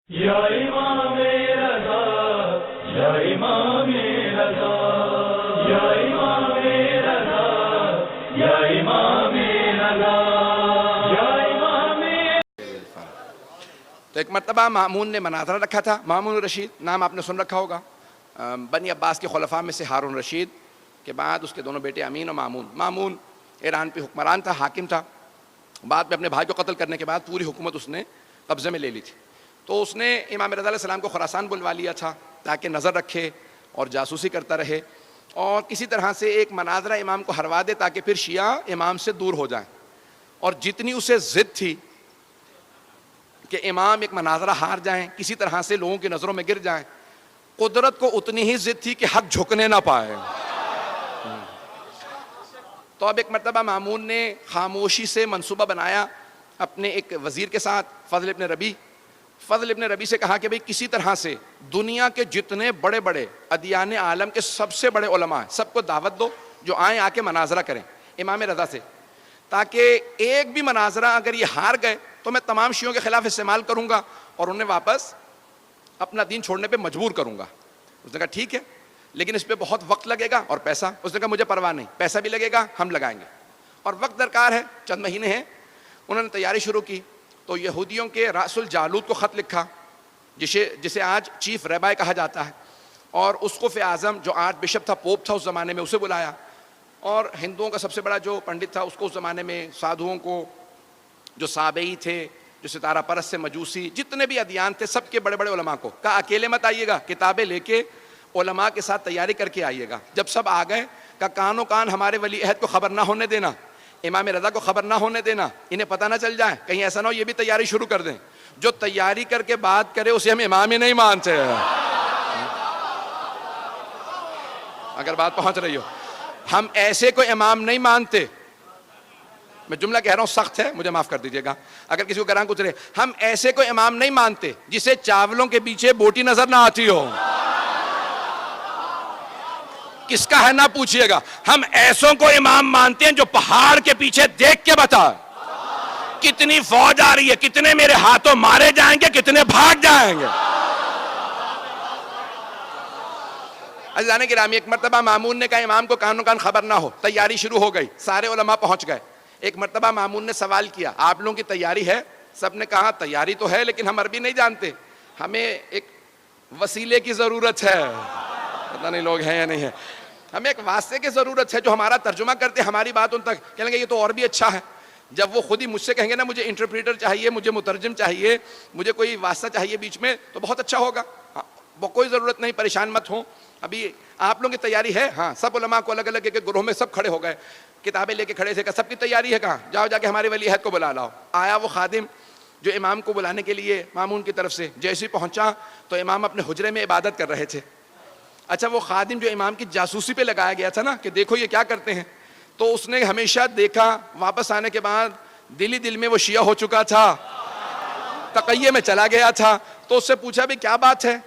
یا امام رضا یا امام رضا یا امام رضا یا امام رضا یا امام. تو ایک مرتبہ مامون نے مناظرہ رکھا تھا. مامون رشید نام آپ نے سن رکھا ہوگا. بنی عباس کے خلفاء میں سے ہارون رشید کے بعد اس کے دونوں بیٹے امین اور مامون. مامون ایران پہ حکمران تھا, حاکم تھا. بعد میں اپنے بھائی کو قتل کرنے کے بعد پوری حکومت اس نے قبضے میں لے لی تھی. تو اس نے امام رضا علیہ السلام کو خراسان بلوا لیا تھا تاکہ نظر رکھے اور جاسوسی کرتا رہے اور کسی طرح سے ایک مناظرہ امام کو ہروا دے تاکہ پھر شیعہ امام سے دور ہو جائیں. اور جتنی اسے ضد تھی کہ امام ایک مناظرہ ہار جائیں, کسی طرح سے لوگوں کی نظروں میں گر جائیں, قدرت کو اتنی ہی ضد تھی کہ حق جھکنے نہ پائے. تو اب ایک مرتبہ مامون نے خاموشی سے منصوبہ بنایا اپنے ایک وزیر کے ساتھ, فضل ابن ربیع. فضل ابن ربیع سے کہا کہ بھئی کسی طرح سے دنیا کے جتنے بڑے بڑے ادیان عالم کے سب سے بڑے علماء ہیں سب کو دعوت دو جو آئیں آ کے مناظرہ کریں امام رضا سے, تاکہ ایک بھی مناظرہ اگر یہ ہار گئے تو میں تمام شیعوں کے خلاف استعمال کروں گا اور انہیں واپس اپنا دین چھوڑنے پہ مجبور کروں گا. اس نے کہا ٹھیک ہے, لیکن اس پہ بہت وقت لگے گا اور پیسہ. اس نے کہا مجھے پرواہ نہیں, پیسہ بھی لگے گا, ہم لگائیں گے, اور وقت درکار ہے, چند مہینے ہیں. انہوں نے تیاری شروع کی. تو یہودیوں کے راس الجالوت کو خط لکھا جسے آج چیف ریبائے کہا جاتا ہے, اور اسقف اعظم جو آرچ بشپ تھا, پوپ تھا اس زمانے میں, اسے بلایا. اور ہندوؤں کا سب سے بڑا جو پنڈت تھا اس کو اس زمانے میں, سادھوؤں کو جو سابعی تھے, جو ستارہ پرست سے مجوسی, جتنے بھی ادیان تھے سب کے بڑے بڑے علماء کو کہا اکیلے مت آئیے گا, کتابیں لے کے علماء کے ساتھ تیاری کر کے آئیے گا. جب سب آ گئے کہا کانوں کان ہمارے ولی عہد کو خبر نہ ہونے دینا, امام رضا کو خبر نہ ہونے دینا, انہیں پتہ نہ چل جائے, کہیں ایسا نہ ہو یہ بھی تیاری شروع کر دیں. جو تیاری کر کے بات کرے اسے ہم امام ہی نہیں مانتے. اگر بات پہنچ رہی ہو, ہم ایسے کو امام نہیں مانتے. میں جملہ کہہ رہا ہوں سخت ہے, مجھے معاف کر دیجیے گا اگر کسی کو گراں گزرے. ہم ایسے کو امام نہیں مانتے جسے چاولوں کے پیچھے بوٹی نظر نہ آتی ہو. کس کا ہے نہ پوچھئے گا. ہم ایسوں کو امام مانتے ہیں جو پہاڑ کے پیچھے دیکھ کے بتا کتنی فوج آ رہی ہے, کتنے میرے ہاتھوں مارے جائیں گے, کتنے بھاگ جائیں گے. عزیزان گرامی, ایک مرتبہ مامون نے کہا امام کو کانوں کان خبر نہ ہو. تیاری شروع ہو گئی, سارے علماء پہنچ گئے. ایک مرتبہ مامون نے سوال کیا آپ لوگوں کی تیاری ہے؟ سب نے کہا تیاری تو ہے لیکن ہم عربی نہیں جانتے, ہمیں ایک وسیلے کی ضرورت ہے. پتہ نہیں لوگ ہیں یا نہیں ہے. ہمیں ایک واسطے کی ضرورت ہے جو ہمارا ترجمہ کرتے ہماری بات ان تک. کہیں گے یہ تو اور بھی اچھا ہے. جب وہ خود ہی مجھ سے کہیں گے نا مجھے انٹرپریٹر چاہیے, مجھے مترجم چاہیے, مجھے کوئی واسطہ چاہیے بیچ میں, تو بہت اچھا ہوگا. کوئی ضرورت نہیں, پریشان مت ہوں. ابھی آپ لوگوں کی تیاری ہے؟ ہاں. سب علماء کو الگ الگ ایک گروہ میں سب کھڑے ہو گئے, کتابیں لے کے کھڑے تھے. سب کی تیاری ہے, کہاں جاؤ جا کے ہمارے ولی عہد کو بلا لاؤ. آیا وہ خادم جو امام کو بلانے کے لیے مامون کی طرف سے. جیسے ہی پہنچا تو امام اپنے حجرے میں عبادت کر رہے تھے. اچھا وہ خادم جو امام کی جاسوسی پہ لگایا گیا تھا نا کہ دیکھو یہ کیا کرتے ہیں, تو اس نے ہمیشہ دیکھا, واپس آنے کے بعد دل ہی دل میں وہ شیعہ ہو چکا تھا, تقیے میں چلا گیا تھا. تو اس سے پوچھا بھی کیا بات ہے,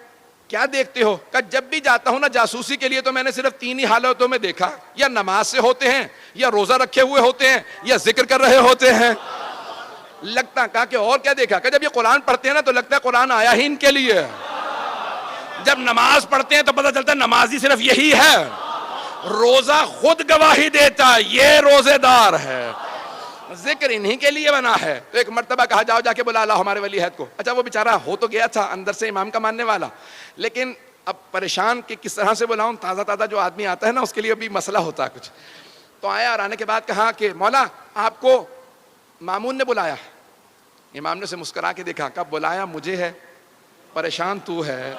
کیا دیکھتے ہو؟ کہ جب بھی جاتا ہوں نا جاسوسی کے لیے تو میں نے صرف 3 ہی حالتوں میں دیکھا, یا نماز سے ہوتے ہیں, یا روزہ رکھے ہوئے ہوتے ہیں, یا ذکر کر رہے ہوتے ہیں. لگتا کہا کہ اور کیا دیکھا, کہ جب یہ قرآن پڑھتے ہیں نا تو لگتا ہے قرآن آیا ہی ان کے لیے. جب نماز پڑھتے ہیں تو پتہ چلتا ہے نمازی صرف یہی ہے. روزہ خود گواہی دیتا ہے یہ روزے دار ہے, ذکر انہی کے لیے بنا ہے. تو ایک مرتبہ کہا جاؤ جا کے بلا لاؤ ہمارے ولی عہد کو. اچھا وہ بیچارہ ہو تو گیا تھا اندر سے امام کا ماننے والا, لیکن اب پریشان کہ کس طرح سے بلاؤں. تازہ تازہ جو آدمی آتا ہے نا اس کے لیے بھی مسئلہ ہوتا ہے کچھ. تو آیا اور آنے کے بعد کہا کہ مولا آپ کو مامون نے بلایا. امام نے اسے مسکرا کے دیکھا, کہا بلایا مجھے ہے, پریشان تو ہے.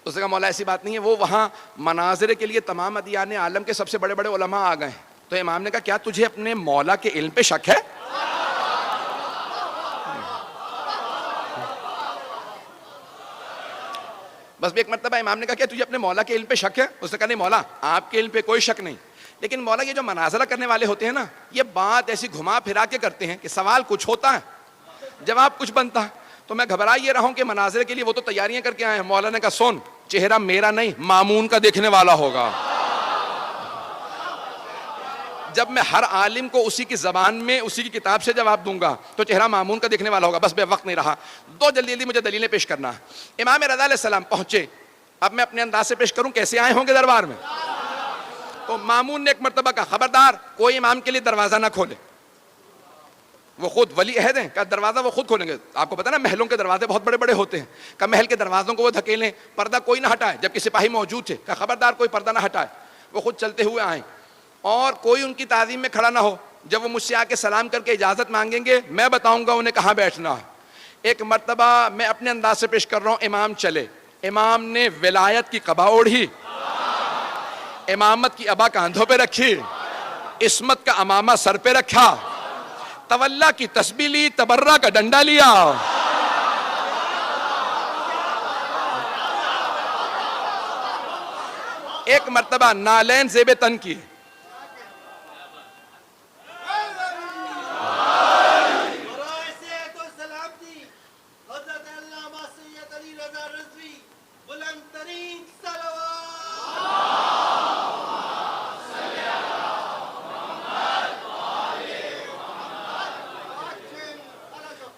اس نے کہا مولا ایسی بات نہیں ہے, وہ وہاں مناظرے کے لیے تمام ادیان عالم کے سب سے بڑے بڑے علماء آ گئے. تو امام نے کہا کیا تجھے اپنے مولا کے علم پہ شک ہے؟ بس ایک مرتبہ امام نے کہا کیا تجھے اپنے مولا کے علم پہ شک ہے؟ اس نے کہا نہیں مولا آپ کے علم پہ کوئی شک نہیں, لیکن مولا یہ جو مناظرہ کرنے والے ہوتے ہیں نا یہ بات ایسی گھما پھرا کے کرتے ہیں کہ سوال کچھ ہوتا ہے جواب کچھ بنتا ہے. تو میں گھبرا یہ رہا ہوں کہ مناظرے کے لیے وہ تو تیاریاں کر کے آئے ہیں. مولا نے کہا سن, چہرہ میرا نہیں مامون کا دیکھنے والا ہوگا. جب میں ہر عالم کو اسی کی زبان میں اسی کی کتاب سے جواب دوں گا تو چہرہ مامون کا دیکھنے والا ہوگا. بس بے وقت نہیں رہا, دو جلدی مجھے دلیلیں پیش کرنا ہے. امام رضا علیہ السلام پہنچے, اب میں اپنے انداز سے پیش کروں کیسے آئے ہوں گے دربار میں. تو مامون نے ایک مرتبہ کہا خبردار کوئی امام کے لیے دروازہ نہ کھولے. وہ خود ولی عہد ہیں, کہ دروازہ وہ خود کھولیں گے. آپ کو پتا نا محلوں کے دروازے بہت بڑے بڑے ہوتے ہیں, کہ محل کے دروازوں کو وہ دھکیلیں, پردہ کوئی نہ ہٹائے. جبکہ سپاہی موجود تھے, کہ خبردار کوئی پردہ نہ ہٹائے. وہ خود چلتے ہوئے آئیں اور کوئی ان کی تعظیم میں کھڑا نہ ہو. جب وہ مجھ سے آ کے سلام کر کے اجازت مانگیں گے میں بتاؤں گا انہیں کہاں بیٹھنا ہے. ایک مرتبہ میں اپنے انداز سے پیش کر رہا ہوں, امام چلے, امام نے ولایت کی قبا اوڑھی, امامت کی ابا کاندھوں پہ رکھی, عصمت کا امامہ سر پہ رکھا, تولا کی تسبیح لی, تبرہ کا ڈنڈا لیا. ایک مرتبہ نالین زیب تن کی,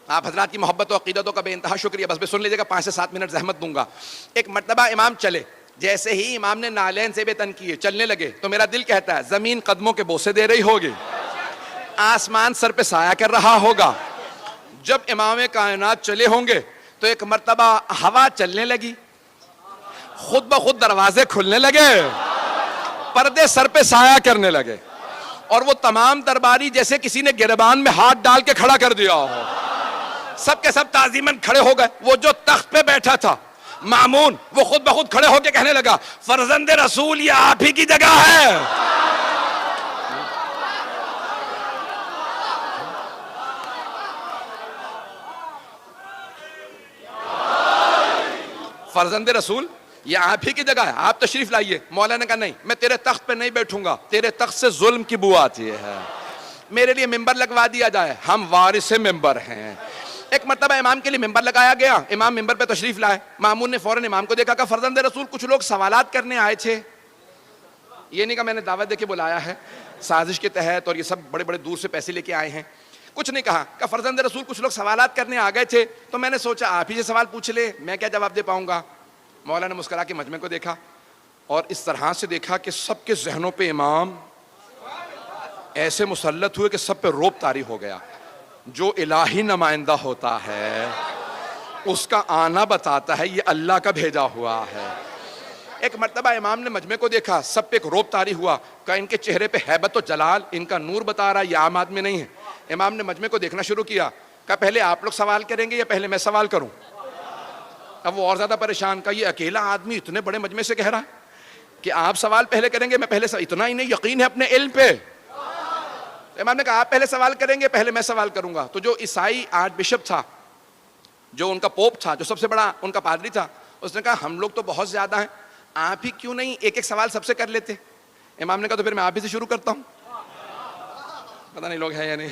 آپ حضرات کی محبت و عقیدتوں کا بے انتہا شکریہ. بس سن لیجیے گا, 5 سے 7 منٹ زحمت دوں گا. ایک مرتبہ امام چلے, جیسے ہی امام نے نالین سے بے تن کیے چلنے لگے تو میرا دل کہتا ہے زمین قدموں کے بوسے دے رہی ہوگی, آسمان سر پہ سایہ کر رہا ہوگا. جب امام کائنات چلے ہوں گے تو ایک مرتبہ ہوا چلنے لگی, خود بخود دروازے کھلنے لگے, پردے سر پہ سایہ کرنے لگے, اور وہ تمام درباری جیسے کسی نے گربان میں ہاتھ ڈال کے کھڑا کر دیا ہو, سب کے سب تعظیماً کھڑے ہو گئے. وہ جو تخت پہ بیٹھا تھا مامون, وہ خود بخود کھڑے ہو کے کہنے لگا فرزند رسول یہ آپ ہی کی جگہ ہے. فرزند رسول یہ آپ ہی کی جگہ ہے, آپ تشریف لائیے. مولا نے کہا نہیں, میں تیرے تخت پہ نہیں بیٹھوں گا, تیرے تخت سے ظلم کی بو آتی ہے, میرے لیے ممبر لگوا دیا جائے, ہم وارث ممبر ہیں. ایک مرتبہ امام کے لیے ممبر لگایا گیا, امام ممبر پہ تشریف لائے. مامون نے فوراً امام کو دیکھا, کہ فرزند رسول کچھ لوگ سوالات کرنے آئے تھے. یہ نہیں کہ میں نے دعوت دے کے بلایا ہے سازش کے تحت, اور یہ سب بڑے بڑے دور سے پیسے لے کے آئے ہیں, کچھ نہیں کہا. کہ فرزند رسول کچھ لوگ سوالات کرنے آ گئے تھے, تو میں نے سوچا آپ ہی سے سوال پوچھ لے, میں کیا جواب دے پاؤں گا. مولا نے مسکرا کے مجمع کو دیکھا اور اس طرح سے دیکھا کہ سب کے ذہنوں پہ امام ایسے مسلط ہوئے کہ سب پہ روب طاری ہو گیا. جو الہی نمائندہ ہوتا ہے اس کا آنا بتاتا ہے یہ اللہ کا بھیجا ہوا ہے. ایک مرتبہ امام نے مجمع کو دیکھا, سب پہ ایک روب طاری ہوا, کہ ان کے چہرے پہ ہیبت و جلال, ان کا نور بتا رہا, یہ عام آدمی نہیں ہے. امام نے مجمع کو دیکھنا شروع کیا, کہ پہلے آپ لوگ سوال کریں گے یا پہلے میں سوال کروں. اب وہ اور زیادہ پریشان, کا یہ اکیلا آدمی اتنے بڑے مجمع سے کہہ رہا ہے کہ آپ سوال پہلے کریں گے, میں پہلے اتنا ہی نہیں یقین ہے اپنے علم پہ. امام نے کہا آپ پہلے سوال کریں گے, پہلے میں سوال کروں گا. تو جو عیسائی آرچ بشپ تھا, جو ان کا پوپ تھا, جو سب سے بڑا ان کا پادری تھا, اس نے کہا ہم لوگ تو بہت زیادہ ہیں, آپ ہی کیوں نہیں ایک ایک سوال سب سے کر لیتے. امام نے کہا تو پھر میں آپ ہی سے شروع کرتا ہوں. پتہ نہیں لوگ ہیں یا نہیں,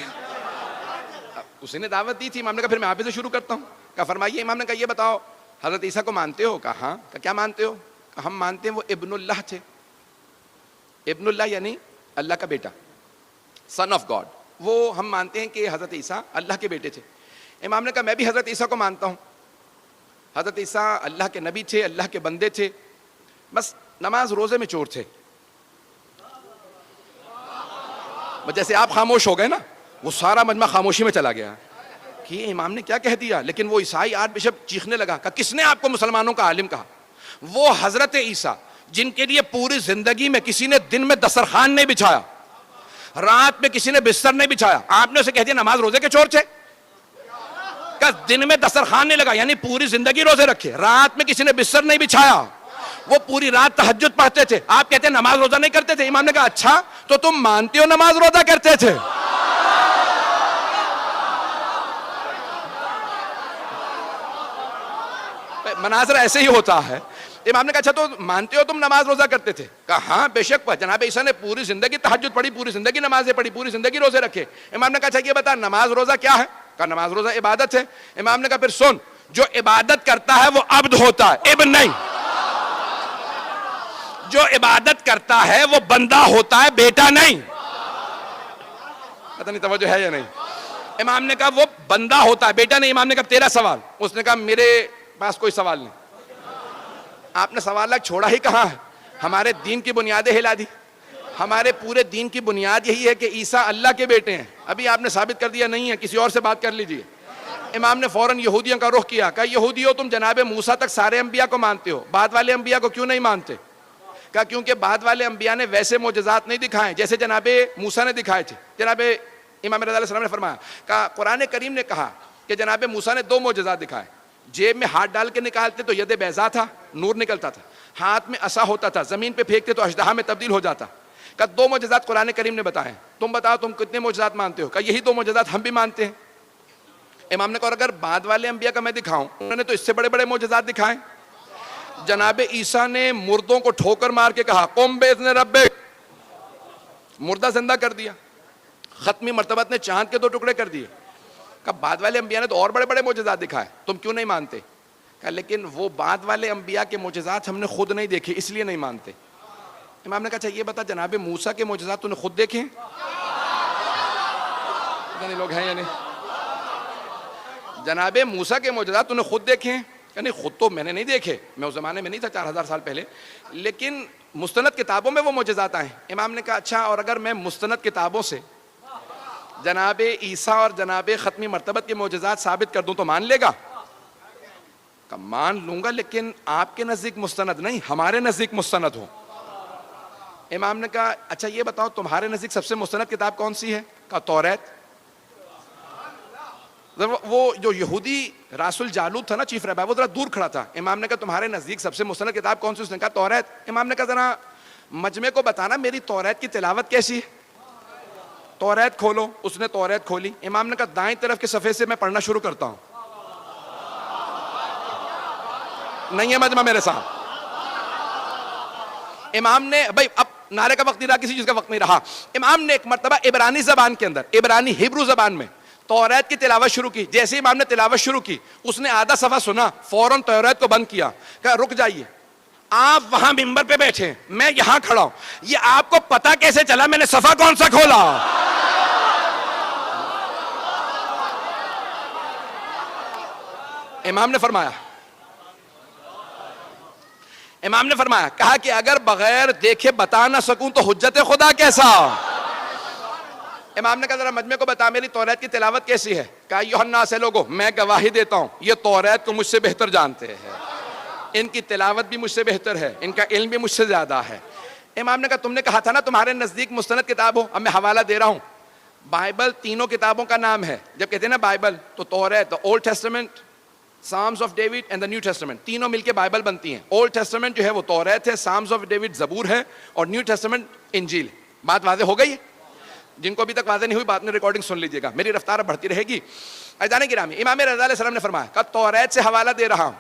اسی نے دعوت دی تھی. امام نے کہا پھر میں آپ ہی سے شروع کرتا ہوں. کہا فرمائیے. امام نے کہا یہ بتاؤ حضرت عیسیٰ کو مانتے ہو؟ کہا ہاں. کہا کیا مانتے ہو؟ کہا ہم مانتے ہیں وہ ابن اللہ تھے. ابن اللہ یعنی اللہ کا بیٹا, سن آف گاڈ. وہ ہم مانتے ہیں کہ حضرت عیسیٰ اللہ کے بیٹے تھے. امام نے کہا میں بھی حضرت عیسیٰ کو مانتا ہوں. حضرت عیسیٰ اللہ کے نبی تھے, اللہ کے بندے تھے, بس نماز روزے میں چور تھے. جیسے آپ خاموش ہو گئے نا, وہ سارا مجمع خاموشی میں چلا گیا کہ امام نے کیا کہہ دیا. لیکن وہ عیسائی آرچ بشپ چیخنے لگا کہ کس نے آپ کو مسلمانوں کا عالم کہا؟ وہ حضرت عیسیٰ جن کے لیے پوری زندگی میں کسی نے دن میں دسترخوان نہیں بچھایا, رات میں کسی نے بستر نہیں بچھایا, آپ نے اسے کہہ دیا نماز روزے کے چور تھے. کہ دن میں دسترخوان نہیں لگا یعنی پوری زندگی روزے رکھے, رات میں کسی نے بستر نہیں بچھایا, وہ پوری رات تہجد پڑھتے تھے, آپ کہتے ہیں نماز روزہ نہیں کرتے تھے. امام نے کہا اچھا تو تم مانتے ہو نماز روزہ کرتے تھے؟ مناظر ایسے ہی ہوتا ہے. امام نے کہا اچھا تو مانتے ہو تم نماز روزہ کرتے تھے؟ کہا ہاں بے شک, جناب عیسیٰ نے پوری زندگی تہجد پڑھی, پوری زندگی نمازیں پڑھی, پوری زندگی روزے رکھے. امام نے کہا اچھا یہ بتا نماز روزہ کیا ہے؟ کہا نماز روزہ عبادت ہے. امام نے کہا پھر سن, جو عبادت کرتا ہے وہ عبد ہوتا ہے, ابن نہیں. جو عبادت کرتا ہے وہ بندہ ہوتا ہے, بیٹا نہیں. پتہ نہیں توجہ ہے یا نہیں. امام نے کہا وہ بندہ ہوتا ہے. بیٹا نے امام نے کہا تیرا سوال. اس نے کہا میرے پاس کوئی سوال نہیں. آپ نے سوال چھوڑا ہی کہاں ہے؟ ہمارے دین کی بنیادیں ہلا دی. ہمارے پورے دین کی بنیاد یہی ہے کہ عیسیٰ اللہ کے بیٹے ہیں. ابھی آپ نے ثابت کر دیا نہیں ہے, کسی اور سے بات کر لیجئے. امام نے فوراً یہودیوں کا رخ کیا, کہا یہودیوں تم جناب موسیٰ تک سارے انبیاء کو مانتے ہو, بعد والے انبیاء کو کیوں نہیں مانتے؟ کہا کیونکہ بعد والے انبیاء نے ویسے معجزات نہیں دکھائے جیسے جناب موسیٰ نے دکھائے تھے. جناب امام رضا علیہ السلام نے فرمایا, کہا قرآن کریم نے کہا کہ جناب موسیٰ نے 2 معجزات دکھائے. جیب میں ہاتھ ڈال کے نکالتے تو ید بیضا تھا, نور نکلتا تھا. ہاتھ میں عصا ہوتا تھا, زمین پہ پھینکتے تو اژدہا میں تبدیل ہو جاتا. کہا 2 معجزات قرآن کریم نے بتائے, تم بتاؤ تم کتنے معجزات مانتے ہو؟ کہا یہی 2 معجزات ہم بھی مانتے ہیں. امام نے کہا اگر بعد والے انبیاء کا میں دکھاؤں, انہوں نے تو اس سے بڑے بڑے معجزات دکھائے. جناب عیسیٰ نے مردوں کو ٹھوکر مار کے کہا قم باذن ربک, مردہ زندہ کر دیا. ختمی مرتبت نے چاند کے 2 ٹکڑے کر دیے. کہا بعد والے انبیاء نے تو اور بڑے بڑے معجزات دکھائے, تم کیوں نہیں مانتے؟ کہا لیکن وہ بعد والے انبیاء کے معجزات ہم نے خود نہیں دیکھے اس لیے نہیں مانتے. امام نے کہا اچھا یہ بتا جناب موسیٰ کے معجزات تو نے خود دیکھے؟ نہیں لوگ ہیں یا نہیں؟ جناب موسیٰ کے معجزات تو نے خود دیکھے؟ کہ نہیں خود تو میں نے نہیں دیکھے, میں اس زمانے میں نہیں تھا 4000 سال پہلے, لیکن مستند کتابوں میں وہ معجزات آئے. امام نے کہا اچھا اور اگر میں مستند کتابوں سے جناب عیسیٰ اور جناب ختمی مرتبت کے معجزات ثابت کر دوں تو مان لے گا؟ کہ مان لوں گا لیکن آپ کے نزدیک مستند نہیں, ہمارے نزدیک مستند ہو. امام نے کہا اچھا یہ بتاؤ تمہارے نزدیک سب سے مستند کتاب کون سی ہے؟ کہا توریت. وہ جو یہودی راس الجالوت تھا نا, چیف رہبر, وہ ذرا دور کھڑا تھا. امام نے کہا تمہارے نزدیک سب سے مستند کتاب کون سی؟ اس نے کہا توریت. امام نے کہا ذرا مجمع کو بتانا میری توریت کی تلاوت کیسی ہے. توریت کھولو. اس نے توریت کھولی. امام نے کہا دائیں طرف کے صفحے سے میں پڑھنا شروع کرتا ہوں. نہیں ہے مجمع میرے ساتھ. امام نے بھائی اب نعرے کا وقت نہیں رہا, کسی چیز کا وقت نہیں رہا. امام نے ایک مرتبہ عبرانی زبان کے اندر, عبرانی ہیبرو زبان میں توریت کی تلاوت شروع کی. جیسے امام نے تلاوت شروع کی, اس نے آدھا صفحہ سنا, فوراً توریت کو بند کیا. کہا رک جائیے, آپ وہاں ممبر پہ بیٹھے ہیں, میں یہاں کھڑا ہوں, یہ آپ کو پتا کیسے چلا میں نے صفحہ کون سا کھولا؟ امام نے فرمایا کہا کہ اگر بغیر دیکھے بتا نہ سکوں تو حجت خدا کیسا؟ امام نے کہا ذرا مجمع کو بتا میری توریت کی تلاوت کیسی ہے. کہا ایھا الناس لوگو, میں گواہی دیتا ہوں یہ توریت کو مجھ سے بہتر جانتے ہیں, ان کی تلاوت بھی مجھ سے بہتر ہے, ان کا علم بھی مجھ سے زیادہ ہے. امام نے کہا تم نے کہا تھا نا تمہارے نزدیک مستند کتاب ہو, اب میں حوالہ دے رہا ہوں. بائبل 3 کتابوں کا نام ہے. جب کہتے ہیں نا بائبل تو توریت, old testament, psalms of David and the new testament, تینوں مل کے بائبل بنتی ہیں. اولڈ ٹیسٹمنٹ جو ہے وہ توریت ہے, سامز آف ڈیوڈ زبور ہے, اور نیو ٹیسٹمنٹ انجیل. بات واضح ہو گئی؟ جن کو ابھی تک واضح نہیں ہوئی بات میں ریکارڈنگ سن لیجیے گا, میری رفتار بڑھتی رہے گی. عزیزان گرامی, امام رضا علیہ السلام نے فرمایا کہ توریت سے حوالہ دے رہا ہوں.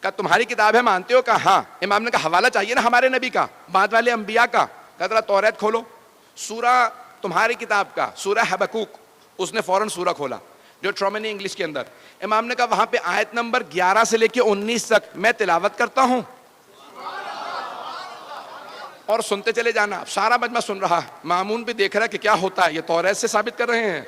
کہ تمہاری کتاب ہے مانتے ہو؟ کہا ہاں. امام نے کہا حوالہ چاہیے نا ہمارے نبی کا, بعد والے انبیاء کا. کہا ذرا توریت کھولو. سورہ تمہاری کتاب کا سورہ حبقوق, اس نے فوراً سورہ کھولا جو ٹرومنی انگلش کے اندر. امام نے کہا وہاں پہ آیت نمبر 11 سے لے کے 19 تک میں تلاوت کرتا ہوں اور سنتے چلے جانا. سارا مجمع سن رہا, مامون بھی دیکھ رہا کہ کیا ہوتا ہے, یہ توریت سے ثابت کر رہے ہیں.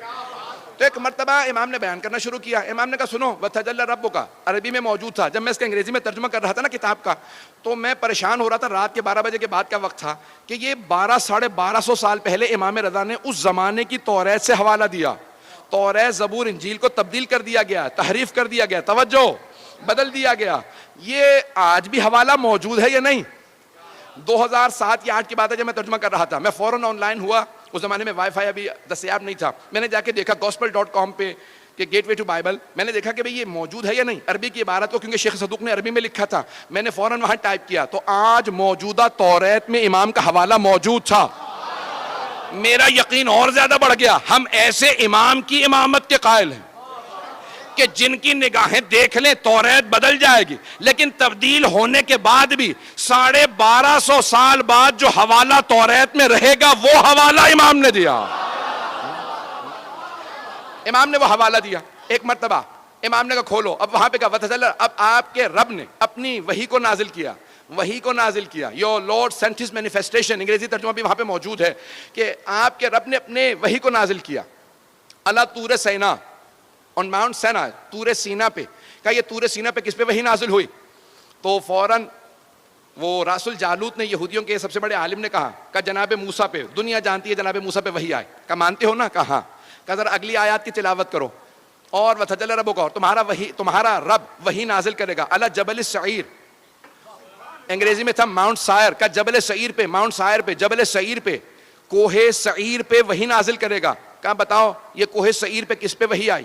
تو ایک مرتبہ امام نے بیان کرنا شروع کیا. امام نے کہا سنو, وَتَجَلَّى رَبُّكَ عربی میں موجود تھا. جب میں اس کا انگریزی میں ترجمہ کر رہا تھا نا کتاب کا, تو میں پریشان ہو رہا تھا. رات کے 12 بجے کے بعد کا وقت تھا کہ یہ 1200 سال پہلے امام رضا نے اس زمانے کی توریت سے حوالہ دیا. توریت زبور انجیل کو تبدیل کر دیا گیا, تحریف کر دیا گیا, توجہ بدل دیا گیا. یہ آج بھی حوالہ موجود ہے یا نہیں؟ 2007 یا 2008 کی بات ہے جب میں ترجمہ کر رہا تھا. میں فوراً آن لائن ہوا. اس زمانے میں وائی فائی ابھی دستیاب نہیں تھا. میں نے جا کے دیکھا gospel.com پہ کہ گیٹ وے ٹو بائبل. میں نے دیکھا کہ بھئی یہ موجود ہے یا نہیں, عربی کی عبارت کو, کیونکہ شیخ صدوق نے عربی میں لکھا تھا. میں نے فوراً وہاں ٹائپ کیا تو آج موجودہ توریت میں امام کا حوالہ موجود تھا. میرا یقین اور زیادہ بڑھ گیا. ہم ایسے امام کی امامت کے قائل ہیں کہ جن کی نگاہیں دیکھ لیں توریت بدل جائے گی, لیکن تبدیل ہونے کے بعد بھی 1250 سال بعد جو حوالہ توریت میں رہے گا وہ حوالہ امام نے دیا. امام نے وہ حوالہ دیا. ایک مرتبہ امام نے کہا کھولو. اب وہاں پہ کہا وَتَجَلَّى, اب آپ کے رب نے اپنی وحی کو نازل کیا. وحی کو نازل کیا. Your lord sent his manifestation, انگریزی ترجمہ بھی وہاں پہ موجود ہے کہ آپ کے رب نے اپنے وحی کو نازل کیا. اللہ طور سینا, آن ماؤنٹ سینا, طور سینا پہ. کہا یہ طور سینا پہ کس پہ وحی نازل ہوئی؟ تو فوراً وہ راس الجالوت نے, یہودیوں کے سب سے بڑے عالم نے کہا جناب موسیٰ پہ, دنیا جانتی ہے جناب موسیٰ پہ وحی آئے. کہا مانتے ہو نا؟ کہا ہاں. کہا ذرا اگلی آیات کی تلاوت کرو. اور وتجلی ربک, اور تمہارا رب وحی نازل کرے گا علی جبل السعیر, انگریزی میں تھا ماؤنٹ سائر. کا جبل سعیر پہ, ماؤنٹ سائر پہ, جبل سعیر پہ, کوہ سعیر پہ وحی نازل کرے گا. کہا بتاؤ یہ کوہ سعیر پہ کس پہ وحی آئی؟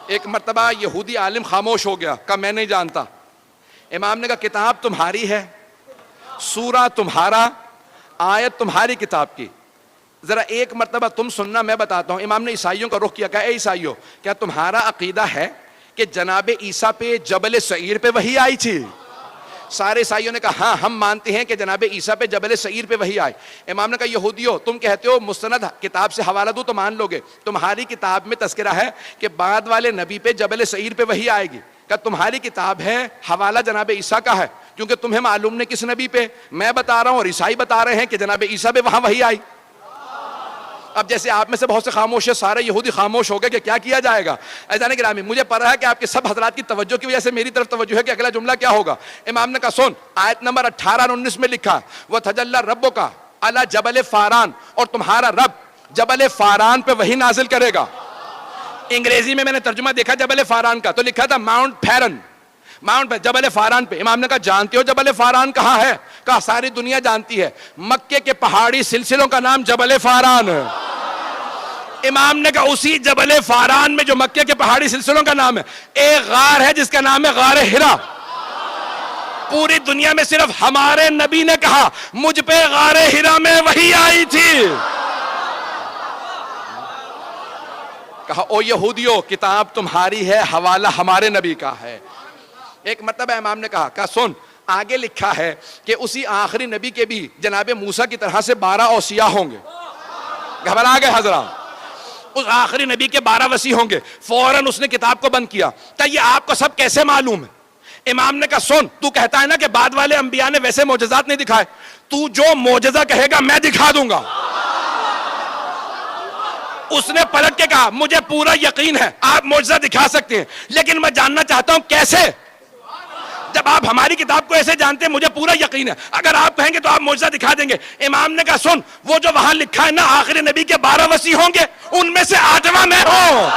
ایک مرتبہ یہودی عالم خاموش ہو گیا, کہا میں نہیں جانتا. امام نے کہا کتاب تمہاری ہے, سورہ تمہارا, آیت تمہاری کتاب کی, ذرا ایک مرتبہ تم سننا, میں بتاتا ہوں. امام نے عیسائیوں کا رخ کیا, کہا اے عیسائیوں, کیا تمہارا عقیدہ ہے کہ جناب عیسیٰ پہ جبل سعیر پہ وحی آئی تھی؟ سارے عیسائیوں نے کہا ہاں ہم مانتے ہیں کہ جناب عیسیٰ پہ جبل سعیر پہ وحی آئے. امام نے کہا یہودیوں, تم کہتے ہو مستند کتاب سے حوالہ دو تو مان لوگے, تمہاری کتاب میں تذکرہ ہے کہ بعد والے نبی پہ جبل سعیر پہ وحی آئے گی. کہ تمہاری کتاب ہے, حوالہ جناب عیسیٰ کا ہے, کیونکہ تمہیں معلوم نہیں کس نبی پہ. میں بتا رہا ہوں اور عیسائی بتا رہے ہیں کہ جناب عیسیٰ پہ وہاں وحی آئی. اب جیسے آپ میں سے بہت سے خاموش ہے, سارے یہودی خاموش ہو گئے کہ کیا کیا جائے گا. عزیزان گرامی, مجھے پتا ہے کہ آپ کے سب حضرات کی توجہ کی وجہ سے میری طرف توجہ ہے کہ اگلا جملہ کیا ہوگا. امام نے کہا سن, آیت نمبر 18 اور 19 میں لکھا وَتَجَلَّى رَبُّكَ عَلَى جَبَلِ فَارَان, اور تمہارا رب جبل فاران پہ وحی نازل کرے گا. انگریزی میں نے ترجمہ دیکھا جبل فاران کا, تو لکھا تھا ماؤنٹ پھیرن, ماؤنٹ پہ, جبل فاران پہ. امام نے کہا جانتے ہو جبل فاران کہاں ہے؟ کہا ساری دنیا جانتی ہے, مکے کے پہاڑی سلسلوں کا نام جبل فاران ہے. امام نے کہا اسی جبل فاران میں جو مکے کے پہاڑی سلسلوں کا نام ہے, ایک غار ہے جس کا نام ہے غار ہرا. پوری دنیا میں صرف ہمارے نبی نے کہا مجھ پہ غار ہرا میں وحی آئی تھی. کہا او یہودیو, کتاب تمہاری ہے, حوالہ ہمارے نبی کا ہے. ایک مرتبہ امام نے کہا سن, آگے لکھا ہے کہ اسی آخری نبی کے بھی جناب موسیٰ کی طرح سے 12 اوصیاء ہوں گے. گھبرا گئے حضرات, اس آخری نبی کے 12 وصی ہوں گے. فوراً اس نے کتاب کو بند کیا. کہ یہ آپ کو سب کیسے معلوم ہے؟ امام نے کہا سن, تو کہتا ہے نا کہ بعد والے انبیاء نے ویسے معجزات نہیں دکھائے, تو جو معجزہ کہے گا میں دکھا دوں گا. اس نے پلٹ کے کہا مجھے پورا یقین ہے آپ معجزہ دکھا سکتے ہیں, لیکن میں جاننا چاہتا ہوں کیسے. جب آپ ہماری کتاب کو ایسے جانتے ہیں, مجھے پورا یقین ہے اگر آپ کہیں گے تو آپ معجزہ دکھا دیں گے. امام نے کہا سن, وہ جو وہاں لکھا ہے نا آخری نبی کے 12 وصی ہوں گے, ان میں سے 8واں میں ہوں.